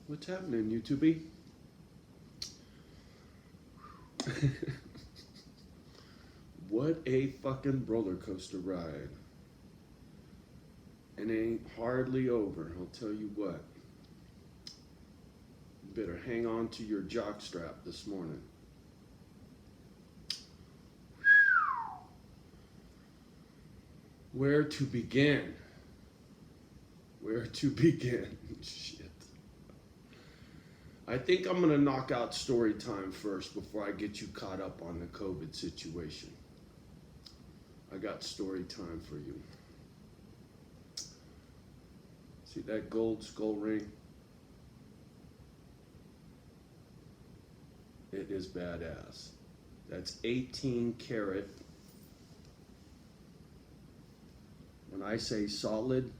What's happening, YouTube? What a fucking roller coaster ride. And it ain't hardly over, I'll tell you what. You better hang on to your jock strap this morning. Where to begin? Where to begin? Shit. I think I'm gonna knock out story time first before I get you caught up on the COVID situation. I got story time for you. See that gold skull ring? It is badass. That's 18 karat. When I say solid,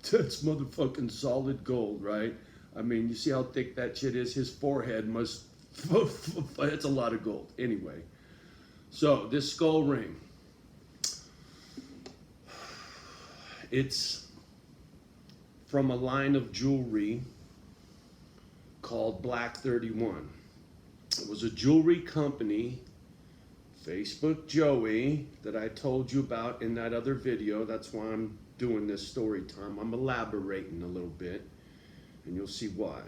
that's motherfucking solid gold, right? I mean, you see how thick that shit is? His forehead must, it's a lot of gold. Anyway, so this skull ring, it's from a line of jewelry called Black 31. It was a jewelry company, Facebook Joey, that I told you about in that other video. That's why I'm doing this story time. I'm elaborating a little bit, and you'll see why.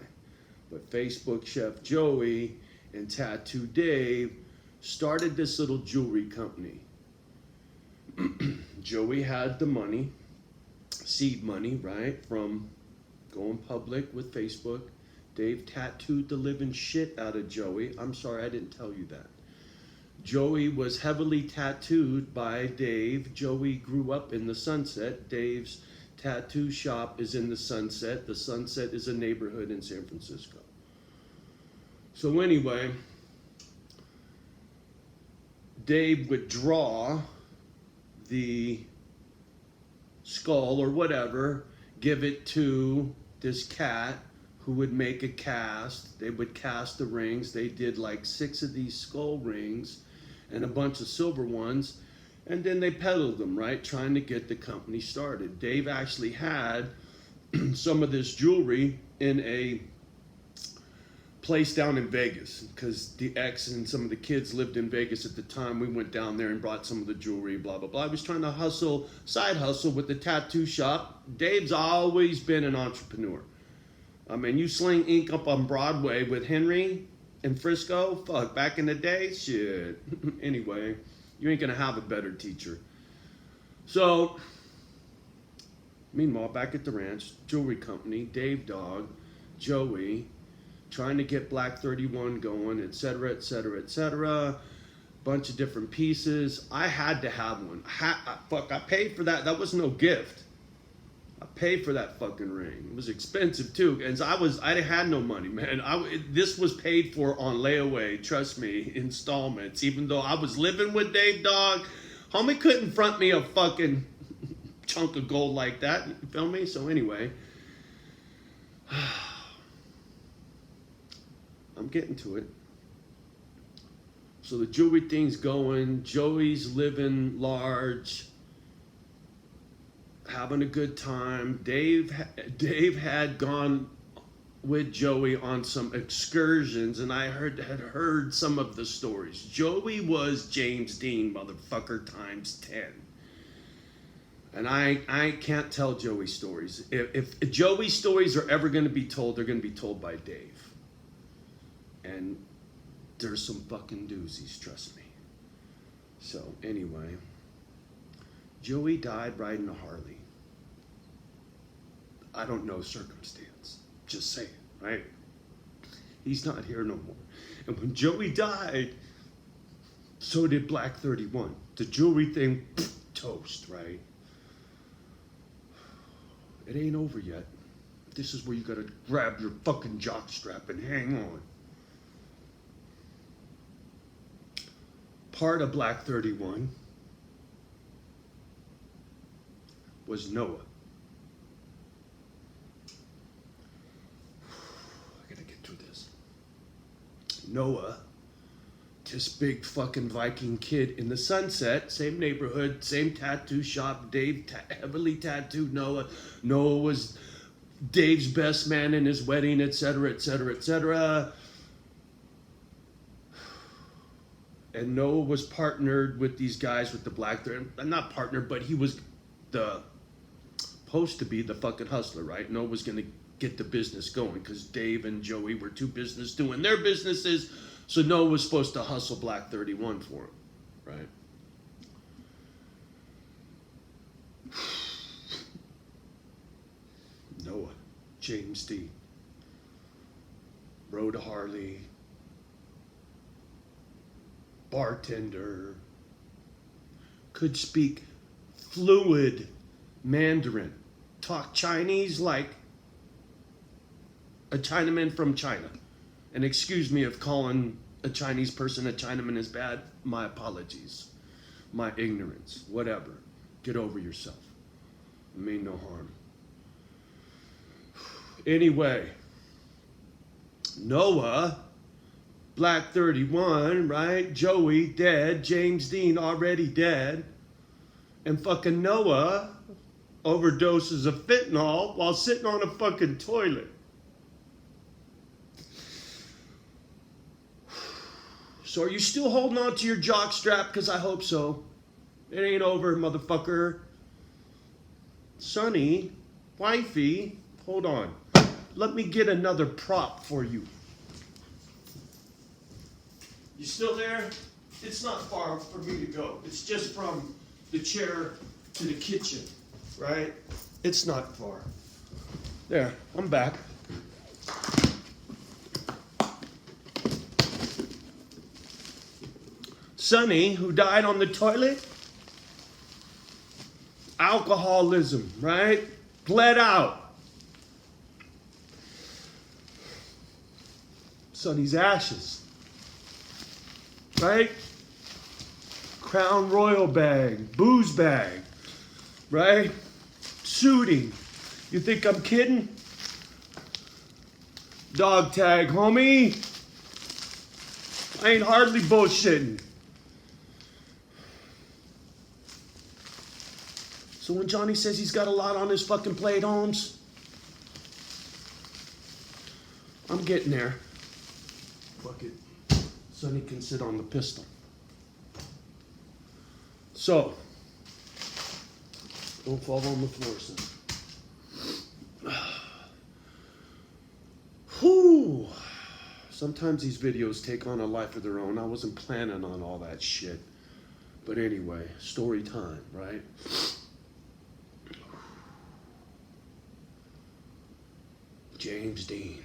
But Facebook Chef Joey and Tattoo Dave started this little jewelry company. Joey had the money, seed money, right, from going public with Facebook. Dave tattooed the living shit out of Joey. I'm sorry, I didn't tell you that. Joey was heavily tattooed by Dave. Joey grew up in the Sunset. Dave's tattoo shop is in the Sunset. The Sunset is a neighborhood in San Francisco. So anyway, Dave would draw the skull or whatever, give it to this cat who would make a cast. They would cast the rings. They did like 6 of these skull rings and a bunch of silver ones, and then they peddled them, right, trying to get the company started. Dave actually had some of this jewelry in a place down in Vegas, because the ex and some of the kids lived in Vegas at the time. We went down there and brought some of the jewelry, blah, blah, blah. He was trying to hustle, side hustle with the tattoo shop. Dave's always been an entrepreneur. I mean, you sling ink up on Broadway with Henry in Frisco, fuck, back in the day, shit. Anyway, you ain't gonna have a better teacher. So, meanwhile, back at the ranch, jewelry company, Dave Dog, Joey, trying to get Black 31 going, etc., etc., etc. Bunch of different pieces. I had to have one. I paid for that. That was no gift. I paid for that fucking ring. It was expensive too, and I had no money, man. This was paid for on layaway. Trust me, installments. Even though I was living with Dave Dog, homie couldn't front me a fucking chunk of gold like that. You feel me? So anyway, I'm getting to it. So the jewelry thing's going. Joey's living large, having a good time. Dave had gone with Joey on some excursions, and I had heard some of the stories. Joey was James Dean, motherfucker, times 10. And I can't tell Joey stories. If Joey stories are ever going to be told, they're going to be told by Dave. And there's some fucking doozies, trust me. So anyway, Joey died riding a Harley. I don't know circumstance. Just saying, right? He's not here no more. And when Joey died, so did Black 31. The jewelry thing, toast, right? It ain't over yet. This is where you gotta grab your fucking jockstrap and hang on. Part of Black 31 was Noah. I gotta get through this. Noah, this big fucking Viking kid in the Sunset, same neighborhood, same tattoo shop. Dave heavily tattooed Noah. Noah was Dave's best man in his wedding, etc., etc., etc. And Noah was partnered with these guys with the black thread. Not partnered, but he was the supposed to be the fucking hustler, right? Noah was gonna get the business going because Dave and Joey were two business doing their businesses. So Noah was supposed to hustle Black 31 for him, right? Noah, James Dean, rode a Harley, bartender, could speak fluid Mandarin, talk Chinese like a Chinaman from China. And excuse me if calling a Chinese person a Chinaman is bad. My apologies. My ignorance. Whatever. Get over yourself. It mean no harm. Anyway, Noah, Black 31, right? Joey, dead. James Dean, already dead. And fucking Noah overdoses of fentanyl while sitting on a fucking toilet. So are you still holding on to your jock strap? Because I hope so. It ain't over, motherfucker. Sonny, wifey, hold on. Let me get another prop for you. You still there? It's not far for me to go. It's just from the chair to the kitchen, right? It's not far. There, I'm back. Sonny, who died on the toilet, alcoholism, right? Bled out. Sonny's ashes, right? Crown Royal bag, booze bag, right? Shooting. You think I'm kidding? Dog tag, homie. I ain't hardly bullshitting. So when Johnny says he's got a lot on his fucking plate, Holmes, I'm getting there. Fuck it. Sonny can sit on the pistol. So, don't fall on the floor, son. Whew. Sometimes these videos take on a life of their own. I wasn't planning on all that shit. But anyway, story time, right? James Dean.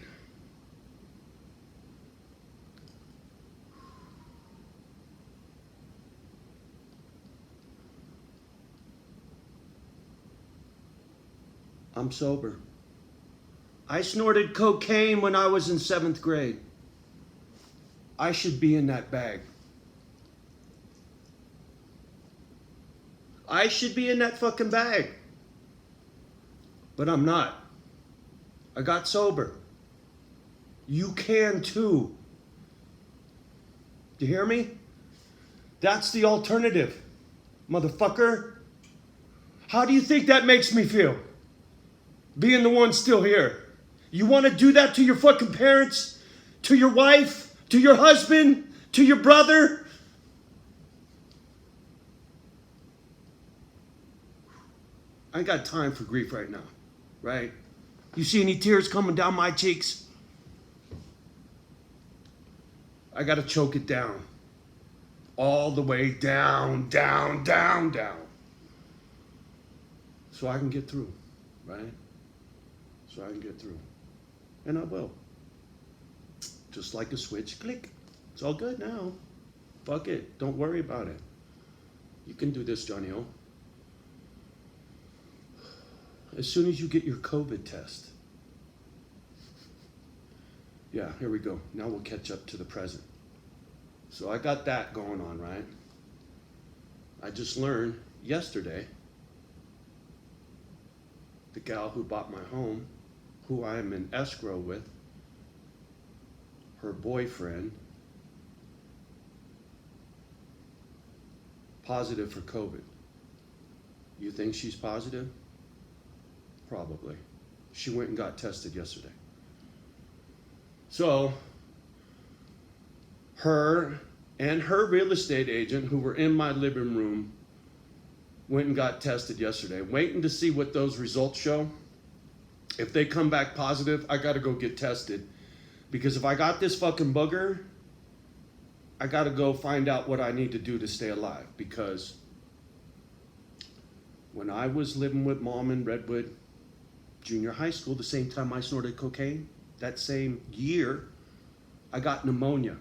I'm sober. I snorted cocaine when I was in 7th grade. I should be in that bag. I should be in that fucking bag. But I'm not. I got sober. You can too. Do you hear me? That's the alternative, motherfucker. How do you think that makes me feel? Being the one still here. You want to do that to your fucking parents? To your wife? To your husband? To your brother? I ain't got time for grief right now, right? You see any tears coming down my cheeks? I gotta choke it down. All the way down, down, down, down. So I can get through, right? So I can get through. And I will. Just like a switch, click. It's all good now. Fuck it. Don't worry about it. You can do this, Johnny O. As soon as you get your COVID test. Yeah, here we go. Now we'll catch up to the present. So I got that going on, right? I just learned yesterday the gal who bought my home, who I am in escrow with, her boyfriend, positive for COVID. You think she's positive? Probably. She went and got tested yesterday. So, her and her real estate agent, who were in my living room, went and got tested yesterday. Waiting to see what those results show. If they come back positive, I gotta go get tested. Because if I got this fucking booger, I gotta go find out what I need to do to stay alive. Because when I was living with mom in Redwood Junior High School, the same time I snorted cocaine, that same year, I got pneumonia.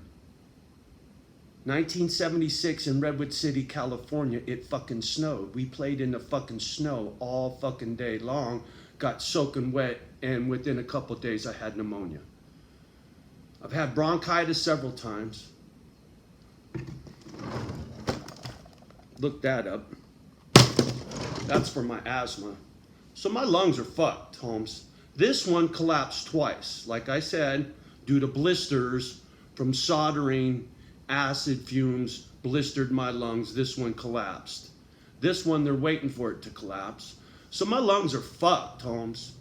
1976 in Redwood City, California, it fucking snowed. We played in the fucking snow all fucking day long, got soaking wet, and within a couple days I had pneumonia. I've had bronchitis several times. Look that up. That's for my asthma. So my lungs are fucked, Holmes. This one collapsed twice. Like I said, due to blisters from soldering, acid fumes blistered my lungs. This one collapsed. This one, they're waiting for it to collapse. So my lungs are fucked, Holmes.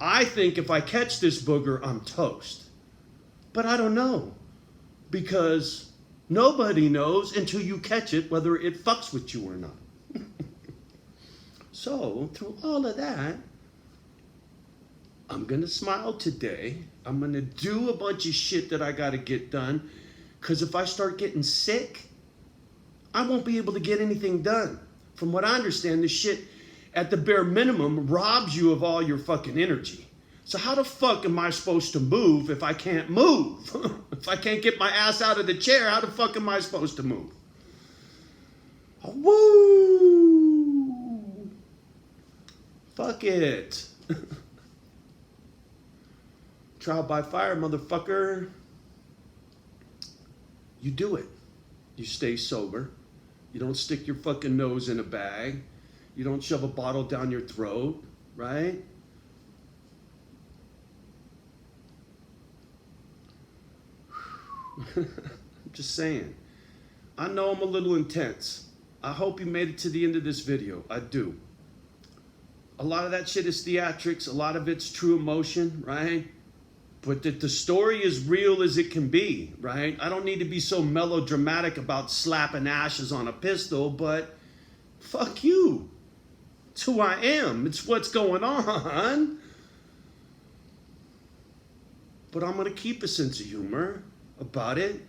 I think if I catch this booger, I'm toast. But I don't know. Because nobody knows until you catch it whether it fucks with you or not. So, through all of that, I'm gonna smile today. I'm gonna do a bunch of shit that I gotta get done. Because if I start getting sick, I won't be able to get anything done. From what I understand, this shit, at the bare minimum, robs you of all your fucking energy. So how the fuck am I supposed to move if I can't move? If I can't get my ass out of the chair, how the fuck am I supposed to move? Woo! Fuck it. Trial by fire, motherfucker. You do it. You stay sober. You don't stick your fucking nose in a bag. You don't shove a bottle down your throat, right? I'm just saying. I know I'm a little intense. I hope you made it to the end of this video. I do. A lot of that shit is theatrics. A lot of it's true emotion, right? But that the story is real as it can be, right? I don't need to be so melodramatic about slapping ashes on a pistol, but fuck you. It's who I am. It's what's going on. But I'm going to keep a sense of humor about it.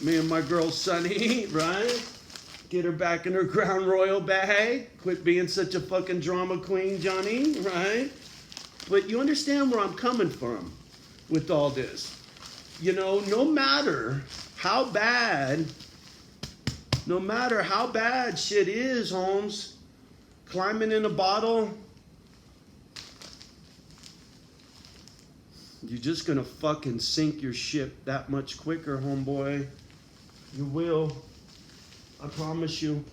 Me and my girl Sunny, right? Get her back in her Crown Royal bag. Quit being such a fucking drama queen, Johnny, right? But you understand where I'm coming from with all this. You know, no matter how bad shit is, Holmes, climbing in a bottle, you're just gonna fucking sink your ship that much quicker, homeboy. You will. I promise you.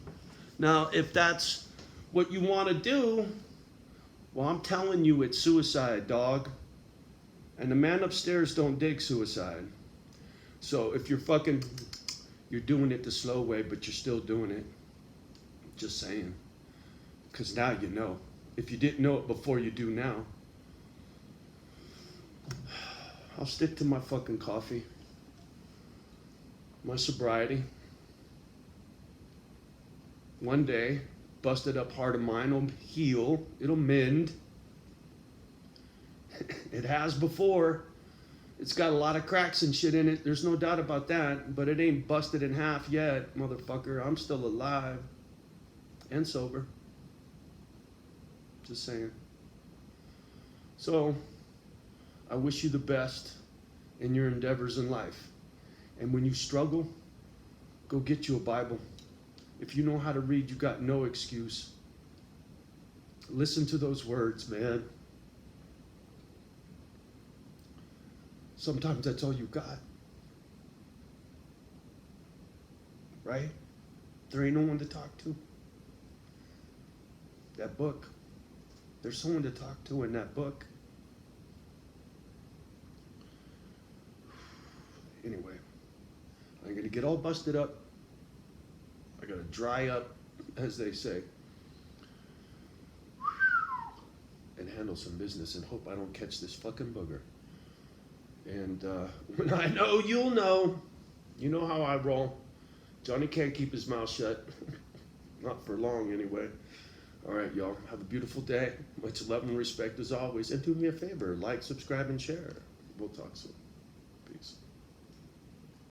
Now, if that's what you want to do, well, I'm telling you, it's suicide, dog. And the man upstairs don't dig suicide. So if you're doing it the slow way, but you're still doing it. Just saying. Because now you know. If you didn't know it before, you do now. I'll stick to my fucking coffee. My sobriety. One day, busted up heart of mine will heal. It'll mend. It has before. It's got a lot of cracks and shit in it. There's no doubt about that. But it ain't busted in half yet, motherfucker. I'm still alive. And sober. Just saying. So, I wish you the best in your endeavors in life. And when you struggle, go get you a Bible. If you know how to read, you got no excuse. Listen to those words, man. Sometimes that's all you got. Right? There ain't no one to talk to. That book. There's someone to talk to in that book. Anyway, I'm going to get all busted up. I got to dry up, as they say. and handle some business and hope I don't catch this fucking booger. And when I know, you'll know. You know how I roll. Johnny can't keep his mouth shut. Not for long, anyway. All right, y'all. Have a beautiful day. Much love and respect as always. And do me a favor. Like, subscribe, and share. We'll talk soon.